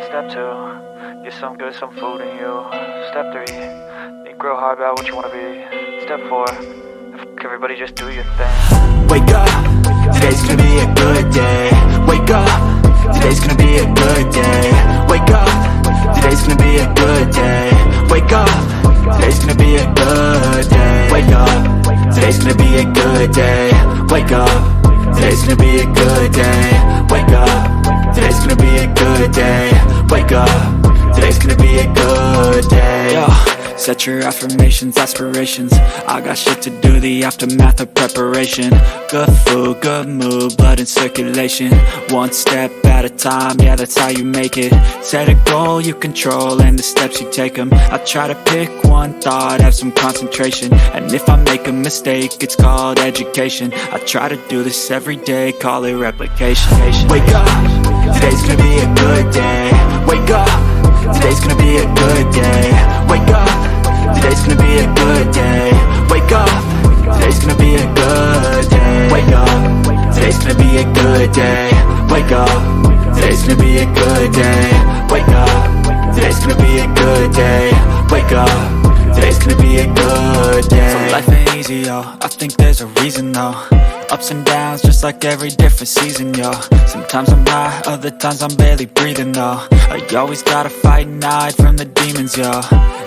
Step 2, get some good, some food in you. Step 3, think real hard about what you wanna be. Step 4, everybody just do your thing. Wake up, today's gonna be a good day. Wake up, today's gonna be a good day. Wake up, today's gonna be a good day. Wake up, today's gonna be a good day. Wake up, today's gonna be a good day. Wake up, today's gonna be a good day. Wake up, today's gonna be a good day. Wake up, today's gonna be a good day. Yo, set your affirmations, aspirations. I got shit to do, the aftermath of preparation. Good food, good mood, blood in circulation. One step at a time, yeah, that's how you make it. Set a goal you control and the steps you take them. I try to pick one thought, have some concentration. And if I make a mistake, it's called education. I try to do this every day, call it replication. Wake up, today's gonna be a good day. Wake up, today's gonna be a good day. Wake up, today's gonna be a good day. Wake up, today's gonna be a good day. Wake up, today's gonna be a good day. Wake up, today's gonna be a good day. Wake up, today's gonna be a good day. Wake up, today's gonna be a good day. So life ain't easy, yo, I think there's a reason though. Ups and downs, just like every different season, yo. Sometimes I'm high, other times I'm barely breathing, though. I always gotta fight and hide from the demons, yo.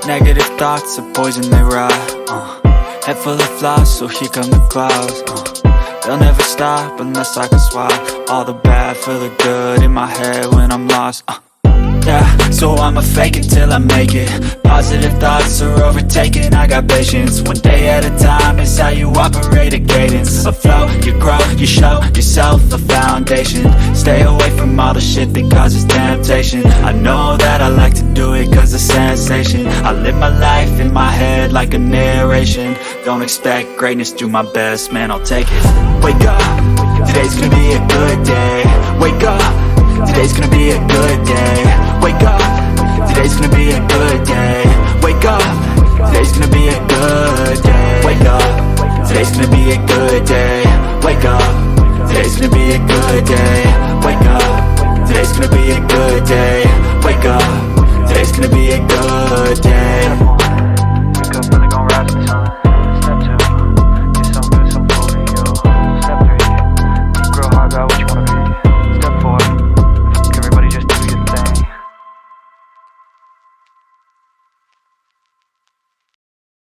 Negative thoughts are poison, they ride. Head full of flies, so here come the clouds. They'll never stop unless I can swap all the bad for the good in my head when I'm lost. Yeah, so I'ma fake it till I make it. Positive thoughts are overtaken, I got patience. One day at a time is how you operate a cadence. A flow, you grow, you show yourself a foundation. Stay away from all the shit that causes temptation. I know that I like to do it cause it's sensation. I live my life in my head like a narration. Don't expect greatness, do my best, man, I'll take it. Wake up, today's gonna be a good day. Wake up, today's gonna be a good day. Wake up, today's gonna be a good day. Wake up, today's gonna be a good day. Wake up, today's gonna be a good day. Wake up, today's gonna be a good day. Wake up, today's gonna be a good day.